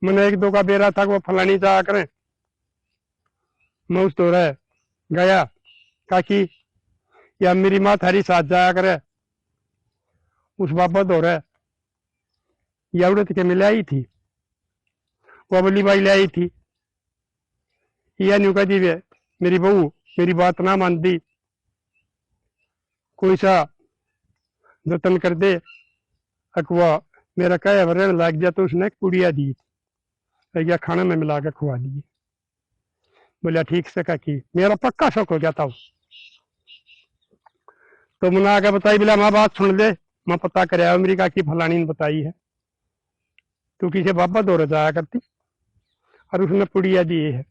मैंने 1-2 का बेरा था वो फलानी जा करें, मैं उस दौरे गया, काकी या मेरी माँ थारी साथ जाया करे, उस बाबा दौरे या उड़त के मिले आई थी, वो बली बाई ले आई थी, या न्यू कह दी मेरी बहू मेरी बात ना मान दी, कोई सा जतन कर दे, अकवा मेरा कह वरण लग गया। तो उसने कुड़िया दी, या खाना में मिला के खुआ दिए। बोलिया ठीक से काकी, मेरा पक्का शक हो गया था। तो मैंने आगे बताई, बोला माँ बात सुन ले, मैं पता कर मेरी काकी फलानी ने बताई है, तू किसी बाबा दौरे जाया करती, और उसने पुड़िया दी है,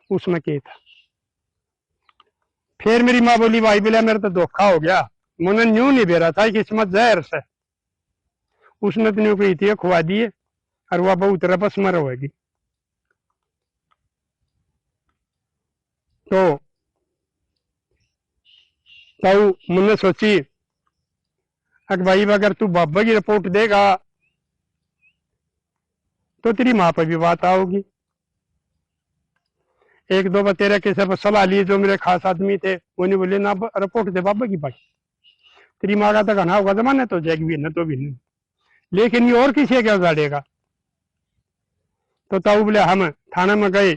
उसमें क्या था। फिर मेरी माँ बोली भाई बोला मेरा तो धोखा हो गया, मैंने न्यू नहीं बेरा था, किस्मत जहर से, उसने तो न्यू कही थी खुआ दिए, और वह बहुत रबस मर होगी। तो मैंने सोची भाई अगर तू बाबा की रिपोर्ट देगा तो तेरी माँ पर भी बात आओगी। 1-2 बार तेरे किसी पर सलाह लिए जो मेरे खास आदमी थे, वो नहीं बोले ना रिपोर्ट दे बाबा की भाई, तेरी माँ का तो घना होगा जमाने तो जाएगी भी न तो भी नहीं, लेकिन ये और किसी क्या उजाड़ेगा। तो ताऊ बोले हम थाने में गए,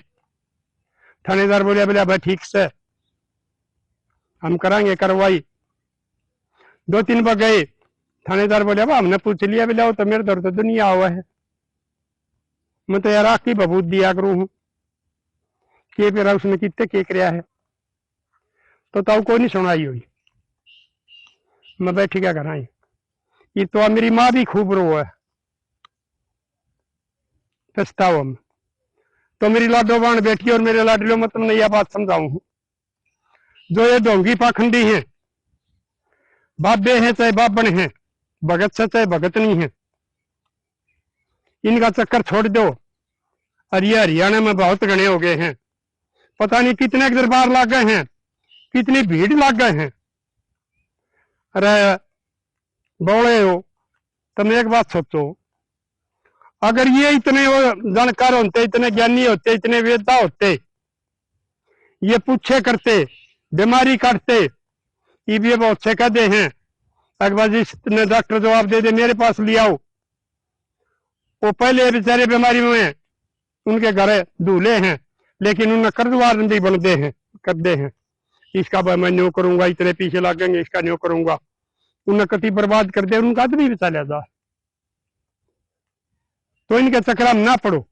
थानेदार बोले भाई ठीक से हम कराएंगे कार्रवाई। 2-3 बार गए, थानेदार बोले अब हमने पूछ लिया, बोले तो मेरे दर तो दुनिया हुआ है, मैं तो यार आखिरी बबूत दिया करूं हूं कि मेरा उसने कितने के कराया है। तो ताऊ को नहीं सुनाई हुई, मैं बैठी क्या कराई, ये तो मेरी माँ भी खूब रो है, पछताओ हम। तो मेरी लाडो बाण बेटी और मेरे लाडलो मतलब मैं यह बात समझाऊं हूं, जो ये ढोंगी पाखंडी हैं, बाबे हैं चाहे बाबन हैं, भगत से चाहे भगत नहीं है, इनका चक्कर छोड़ दो। और ये हरियाणा में बहुत गणे हो गए हैं, पता नहीं कितने दरबार लग गए हैं, कितनी भीड़ लग गए हैं। अरे बोले हो तुम एक बात सोचो, अगर ये इतने जानकार होते, इतने ज्ञानी होते, इतने वेदा होते, ये पूछे करते, बीमारी काटते, ये बहुत से कहते हैं अकबर जी डॉक्टर जवाब दे दे मेरे पास ले आओ। वो पहले बेचारे बीमारी में उनके घर दूल्हे हैं, लेकिन उनका कर्जवार नहीं बनते हैं, करते हैं इसका मैं न्यू करूंगा, इतने पीछे लगेंगे, इसका न्यू करूंगा, उन्हें कति बर्बाद कर दे, उनका आदमी भी चला जा। तो इनके चक्कर में ना पड़ो।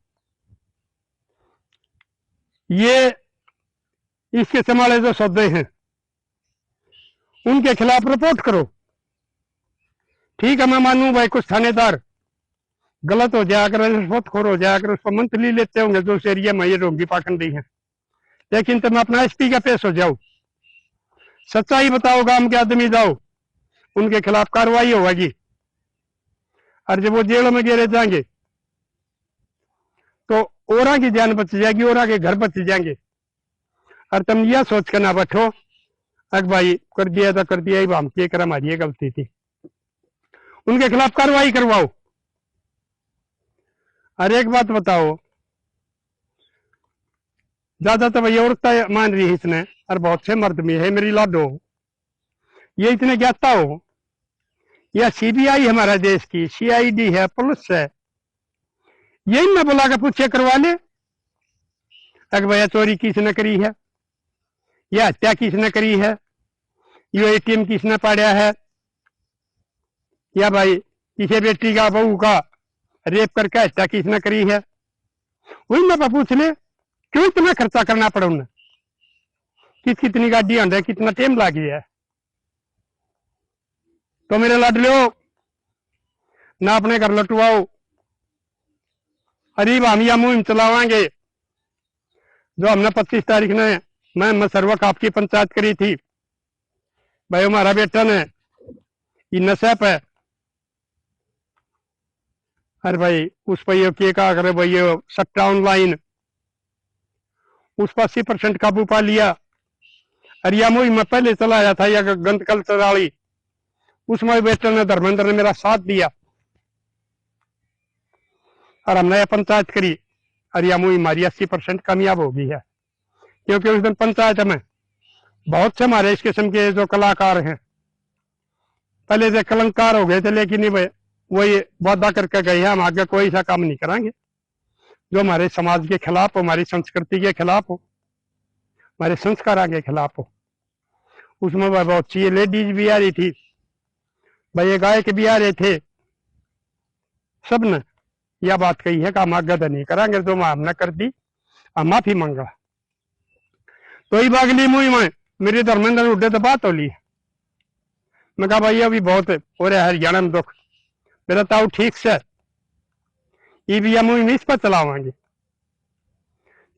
ये इसके संभाले जो सौदे हैं उनके खिलाफ रिपोर्ट करो। ठीक है, मैं मानूं भाई कुछ थानेदार गलत हो जाया कर, रिश्वतखोर हो जाया कर, उसको मंथली लेते होंगे जो उस एरिया में ये ढोंगी पाखंडी है, लेकिन तुम अपना एसपी का पेश हो जाओ, सच्चाई बताओ, गांव के आदमी जाओ, उनके खिलाफ कार्रवाई होगी। और जब वो जेलों में गिरे जाएंगे तो औरा की जान बच जाएगी, औरा के घर बच जाएंगे। और तुम यह सोच कर ना बैठो अक भाई कर दिया तो कर दिया, हम क्या कर, हमारी ये गलती थी। उनके खिलाफ कार्रवाई करवाओ। और एक बात बताओ, ज्यादा तो भैया औरत मान रही है इसने, और बहुत से मर्द में है मेरी लाडो, ये इतने ज्ञाता हो, या सीबीआई हमारा देश की, सीआईडी है, पुलिस है, यही मैं बुला के पूछे करवा ले अगर भैया चोरी किसने करी है, या हत्या किसने करी है, ये एटीएम किसने पाड़ा है, या भाई किसी बेटी का बहू का रेप करके हत्या किसने करी है, वही मैं पूछ ले। क्यों इतना खर्चा करना पड़ा उन्हें, कितनी गाड़ी आंडे, कितना टाइम लग गया है। तो मेरे लाडलो ना अपने घर लटवाओ, अरीब हम यह मुहिम चलावांगे जो हमने 25 तारीख ने मैं मसरवक आपकी पंचायत करी थी। भाई हमारा बेटा ने ये नशा पे, अरे भाई उस पर ये क्या कहा करे भाई, ये सट्टा ऑनलाइन, उस पर 80% काबू पा लिया। और यह मुहिम में पहले चलाया था यह गंद कल्चर वाली, उसमें बेटे ने धर्मेंद्र ने मेरा साथ दिया और हमने यह पंचायत करी। और यह मुहिम हमारी 80% कामयाब हो गई है, क्योंकि उस दिन पंचायत में बहुत से हमारे इस किस्म के जो कलाकार हैं, पहले से कलंकार हो गए थे, लेकिन वो ये वादा करके गए हैं हम आगे कोई सा काम नहीं कराएंगे जो हमारे समाज के खिलाफ हो, हमारी संस्कृति के खिलाफ हो, हमारे संस्कारों के खिलाफ हो। उसमें बहुत सी लेडीज भी आ रही थी, भाई ये गायक भी आ रहे थे, सब ने यह बात कही है कि हम आगे तो नहीं कराएंगे, जो हमने कर दी हम माफी मांगा। तो ही बागली मुई में मेरे धर्मेंद्र उठे तो बात हो ली, मैं कहा भाई अभी बहुत हो रहा है हरियाणा में दुख, मेरा ताऊ ठीक से ईवीएम मुहिम इस पर चलावांगे।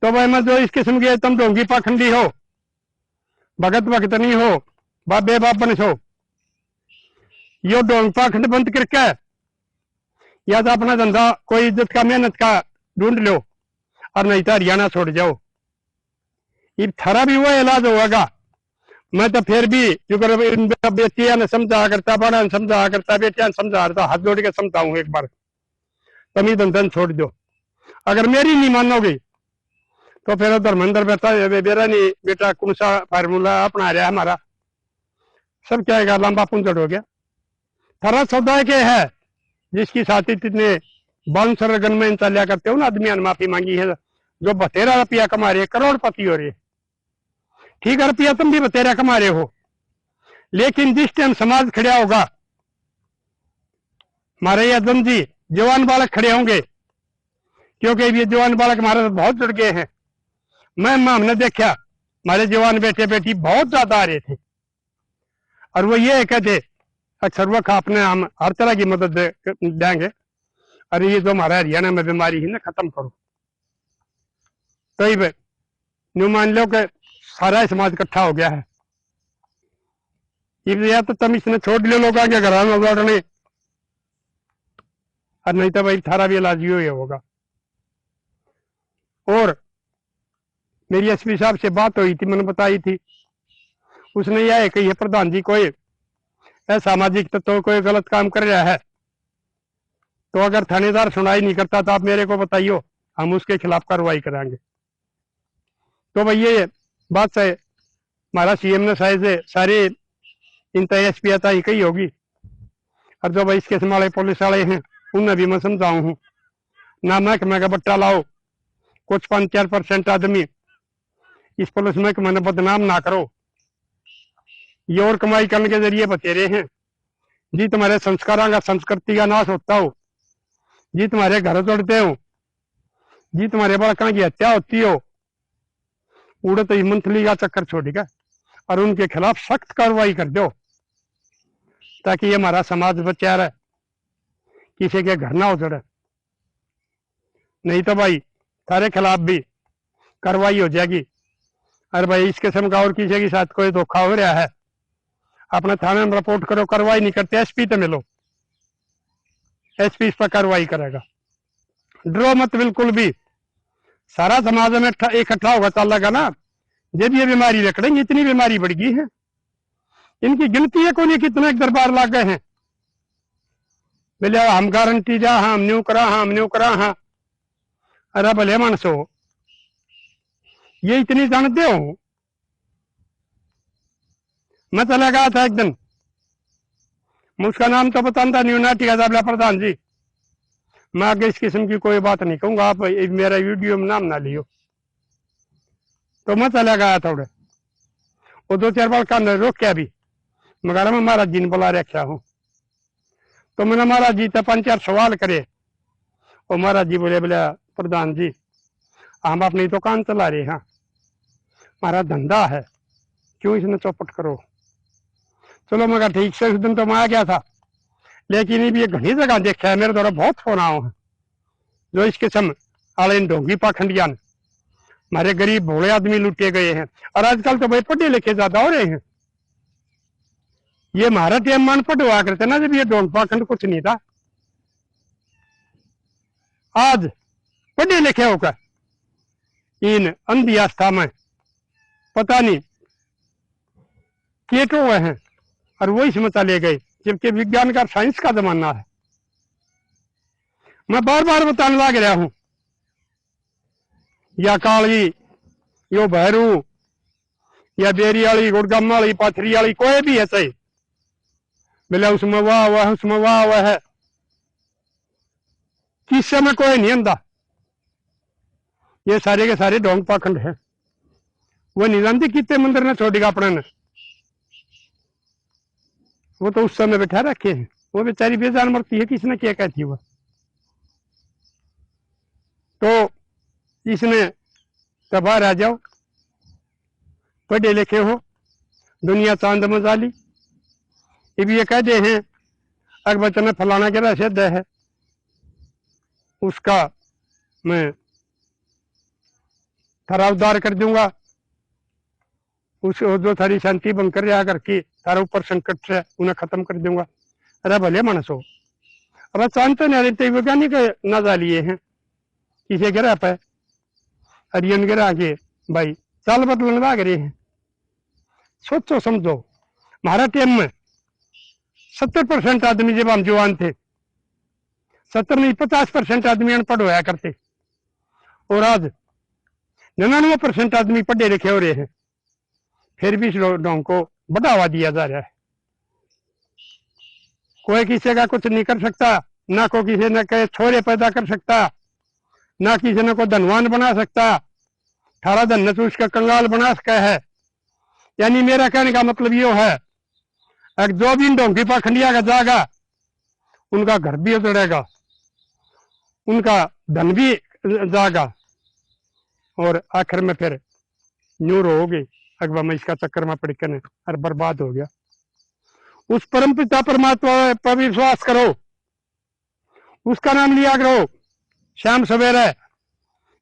तो भाई मैं जो इस किस्म के तुम ढोंगी पाखंडी हो, भगत भगत नहीं हो, बाबे बाबन हो, यो ढोंग पाखंड बंद करके या तो अपना धंधा कोई इज्जत का मेहनत का ढूंढ लो, और नहीं तो हरियाणा छोड़ जाओ। ये थारा भी वो इलाज होगा। मैं तो फिर भी जो बेटियां ने समझा करता, बड़ा ने समझा करता, बेटियां ने समझा करता, हाथ जोड़ के समझाऊं एक बार, तुम ही धंधन छोड़ दो। अगर मेरी नहीं मानोगे तो फिर धर्मेंद्र बेटा मेरा नहीं बेटा कौन सा फार्मूला अपना रहा हमारा, सब क्या लंबा पुंजड़ हो गया। थारा सौदा के है जिसकी साथी इतने बाउंसर गन में चलिया करते हो ना, आदमी ने माफी मांगी है, जो बतेरा रुपया कमा रहे, करोड़पति हो रहे। ठीक है, रुपया तुम भी बतेरा कमा रहे हो, लेकिन जिस टाइम समाज खड़ा होगा, हमारे यदम जी जवान बालक खड़े होंगे, क्योंकि ये जवान बालक हमारे साथ बहुत जुड़ गए हैं। हमने देखा हमारे जवान बेटे बेटी बहुत ज्यादा आ रहे थे, और वो ये कहते अक्सर वक्त आपने हम हर तरह की मदद देंगे, अरे ये जो हमारा हरियाणा में बीमारी है ना खत्म करो। तो न्यू मान लो कि सारा समाज इकट्ठा हो गया है, या तो तुम इसने छोड़ लो लोग आगे घर में लौटने, और नहीं तो भाई थारा भी इलाज ही होगा। और मेरी एसपी साहब से बात हुई थी, मैंने बताई थी, उसने यह कही है प्रधान जी कोई असामाजिक तत्व कोई गलत काम कर रहा है तो अगर थानेदार सुनाई नहीं करता तो आप मेरे को बताइयो, हम उसके खिलाफ कार्रवाई कराएंगे। तो भाई ये बात है हमारा सीएम ने शायद से सारे इन एसपी आता ही कही होगी, और जो भाई इसके संभाले पुलिस वाले हैं उन्हें भी मैं समझाऊ हूँ, ना महकमे का बट्टा लाओ, कुछ 5-4% आदमी इस पुलिस महकमे में बदनाम ना करो, ये और कमाई करने के जरिए बतेरे हैं। जी तुम्हारे संस्कारों का संस्कृति का नाश होता हो, जी तुम्हारे घर तोड़ते हो, जी तुम्हारे बड़का की हत्या होती हो, उड़े तो मंथली का चक्कर छोड़ेगा और उनके खिलाफ सख्त कार्रवाई कर दो ताकि ये हमारा समाज बचा रहे, किसी के घर ना उजड़े। नहीं तो भाई सारे खिलाफ भी कार्रवाई हो जाएगी। अरे भाई इस किस्म का और किसी के साथ कोई धोखा हो रहा है अपने थाने में रिपोर्ट करो, कार्रवाई नहीं करते एसपी तो मिलो, एसपी इस पर कार्रवाई करेगा। डरो मत बिल्कुल भी, सारा समाज में इकट्ठा होगा चलेगा ना, जब ये बीमारी लकड़ेंगे, इतनी बीमारी बढ़ गई है, इनकी गिनती है कोई कितने दरबार लाग गए हैं, बोले हम गारंटी जा, हम न्यू करा हाँ। अरे भले मानसो ये इतनी जानते हो, मैं चला गया था एक दिन, मैं उसका नाम तो बताता नहीं, नाटी का प्रधान जी, मैं आगे इस किस्म की कोई बात नहीं कहूंगा, आप मेरा वीडियो में नाम ना लियो। तो मैं चला गया थोड़े, वो 2-4 बार का रोक्या भी, मगर मैं महाराज जी ने बुला रखा हूँ। तो मैंने महाराज जी तो 5-4 सवाल करे, और महाराज जी बोले प्रधान जी हम अपनी दुकान चला रहे हैं, हमारा धंधा है, क्यों इसने चौपट करो। चलो मगर ठीक से उस दिन तो मैं आ गया था, लेकिन ये भी एक घनी जगह देखा है, मेरे द्वारा बहुत फोन आओ है जो इस किस्म वाले ढोंगी पाखंडिया हमारे गरीब भोले आदमी लुटे गए हैं। और आजकल तो भाई पढ़े लिखे ज्यादा हो रहे हैं, ये हमारा टाइम मान पढ़वा करते ना जब ये ढोंग पाखंड कुछ नहीं था, आज पढ़े लिखे होकर इन अंधी आस्था में पता नहीं केटो हुए हैं और वो इसमें चले गए, जबकि विज्ञान का साइंस का जमाना है। मैं बार बार बताने लग रहा हूं, या काली यो भैरू या बेरी वाली गुड़गम वाली पाथरी वाली कोई भी है सही, बोले उसमें वाह वह उसमें वाह वह है, किस्से में कोई नहीं अंधा, ये सारे के सारे ढोंग पाखंड है। वो नहीं जानती कितने मंदिर ने छोड़ेगा अपने ने, वो तो उस समय बैठा रखे हैं, वो बेचारी बेजान मरती है, किसने क्या कहती है। तो इसने तो बाहर आ जाओ, पढ़े लिखे हो, दुनिया चांद मजाली, ये भी ये कहते हैं अगर बच्चे में फलाना के सिद्ध है, उसका मैं थारा उद्धार कर दूंगा, उस जो थारी शांति भंग कर रहा करके थारा ऊपर संकट से उन्हें खत्म कर दूंगा। अरे भले मनसो, अब चांदते नहीं रहते वैज्ञानिक नजा लिए हैं, किसी गिरा पे अरियन गिरा के भाई चाल बदलन लाग रहे हैं। सोचो समझो, हमारा टाइम में 70% आदमी जब हम जवान थे, 70 नहीं 50% आदमी अनपढ़ होया करते, और आज 99% आदमी पढ़े लिखे हो रहे हैं, फिर भी इस लॉकडाउन को बढ़ावा दिया जा रहा है। कोई किसी का कुछ नहीं कर सकता, ना को किसी ने कहे छोरे पैदा कर सकता, ना किसी ने को धनवान बना सकता, थारा धन तो उसका कंगाल बना सका है। यानी मेरा कहने का मतलब यो है, जो भी इन ढोंगी पाखंडिया का जागा, उनका घर भी उजड़ेगा, उनका धन भी जागा, और आखिर में फिर न्यूर होगी अगवा में इसका चक्कर में पड़ कर और बर्बाद हो गया। उस परम पिता परमात्मा पर विश्वास करो, उसका नाम लिया करो शाम सवेरे।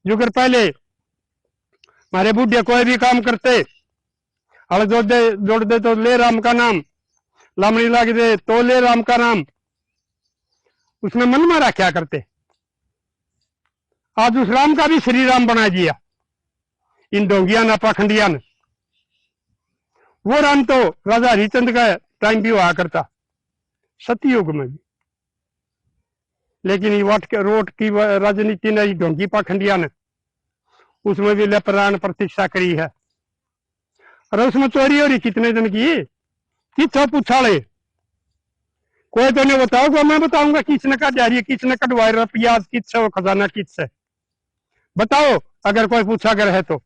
जो कर पहले हमारे बूढ़े कोई भी काम करते, हल जोड़ दे तो ले राम का नाम, लामड़ी लाग दे तो ले राम का नाम, उसने मन में रखा करते। आज उस राम का भी श्री राम बना दिया इन ढोंगिया ने, पाखंडिया ने। वो राम तो राजा हरिचंद का टाइम भी हुआ करता, सतयुग में भी, लेकिन ये रोट की राजनीति ने, ढोंगी पाखंडिया ने उसमें भी प्राण प्रतिष्ठा करी है। और उसमें चोरी हो रही कितने दिन की, किससे पूछा ले, कोई तो नहीं बताओगे, मैं बताऊंगा किसने काटा रही है, किसने कटवाई रुपया किससे, वो खजाना किससे, बताओ अगर कोई पूछा कर है तो।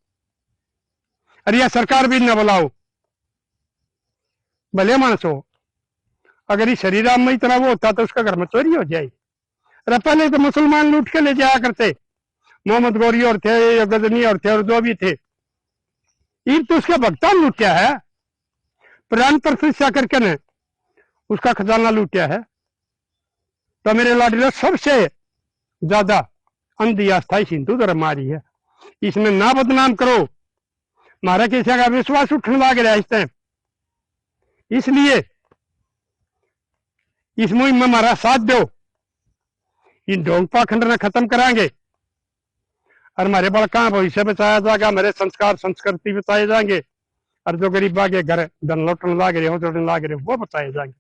अरे यह सरकार भी न बुलाओ, भले मानस हो, अगर इस श्री राम में इतना वो होता तो उसका घर में चोरी हो जाए। अरे पहले तो मुसलमान लूट के ले जाया करते, मोहम्मद गौरी और थे, गजनी और थे, और जो भी थे, इन तो उसके भक्ता लूटा है, प्राण प्रतिष्ठा करके ने उसका खजाना लूटा है। तो मेरे लाडले सबसे ज्यादा अंधी आस्था इस हिंदू धर्म मारी है, इसमें ना बदनाम करो, हमारा किसी का विश्वास उठने लग रहा है इस टाइम। इसलिए इस मुहिम में हमारा साथ दो, इन ढोंग पाखंड ने खत्म कराएंगे और हमारे बड़का भविष्य बचाया जाएगा, हमारे संस्कार संस्कृति बचाए जाएंगे, और जो गरीबा के घर धन लौटने लाग रहे हो, जोड़ने लाग रहे हो, वो बचाए जाएंगे।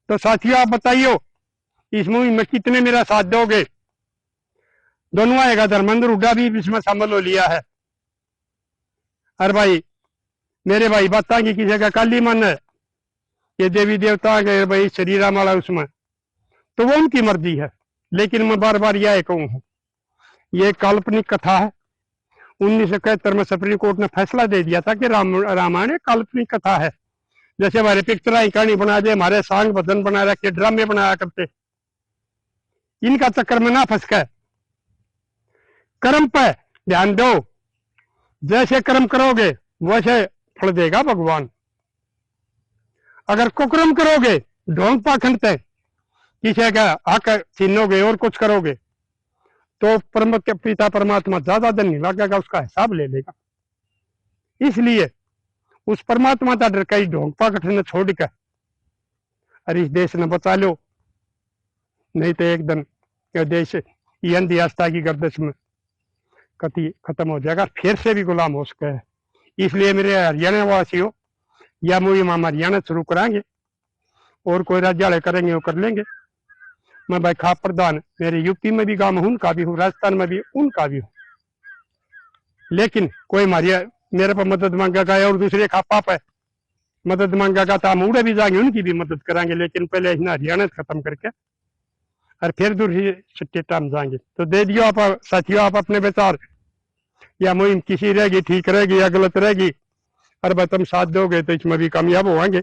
तो साथियों आप बताइयो इस मुहिम में कितने मेरा साथ दोगे। दोनों आएगा, धर्मेंद्र हुड्डा भी इसमें शामिल हो लिया है। और भाई मेरे भाई बात की किसी का काली मन है, ये देवी देवता के भाई श्री राम वाला उसमें, तो वो उनकी मर्जी है, लेकिन मैं बार बार यह कहूँ ये काल्पनिक कथा है। 1971 में सुप्रीम कोर्ट ने फैसला दे दिया था कि रामायण एक काल्पनिक कथा है। जैसे हमारे पिक्चर कहानी बना दे, हमारे सांग भजन बना रखे, ड्रामे बनाया करते, इनका चक्कर में ना फंस गए। कर्म पे ध्यान दो, जैसे कर्म करोगे वैसे फल देगा भगवान। अगर कुकर्म करोगे, ढोंग पाखंड से किसी का हक छीनोगे और कुछ करोगे, तो परम के पिता परमात्मा ज्यादा दिन नहीं लगेगा, उसका हिसाब ले लेगा। इसलिए उस परमात्मा का डर कई ढोंग पाखंड ने छोड़ कर और इस देश ने बचा लो, नहीं तो एक दिन ये देश ये अंधी आस्था की गर्दिश में कति खत्म हो जाएगा, फिर से भी गुलाम हो सके है। इसलिए मेरे हरियाणा वासियों, या मुहिम हम हरियाणा शुरू कराएंगे, और कोई राज्य वाले करेंगे वो कर लेंगे। मैं भाई खाप प्रधान, मेरे यूपी में भी गांव हूं, उनका भी हूँ, राजस्थान में भी उनका भी हूँ, लेकिन कोई हमारी मेरे पर मदद मांगेगा और दूसरे खापा पे मदद मांगेगा तो हम उड़े भी जाएंगे, उनकी भी मदद कराएंगे, लेकिन पहले इतना हरियाणा खत्म करके और फिर दूसरी स्टेट हम जाएंगे। तो दे दियो आप साथियों आप अपने विचार, या मुहिम किसी रहेगी ठीक रहेगी या गलत रहेगी, और तुम साथ दोगे तो इसमें भी कामयाब होंगे।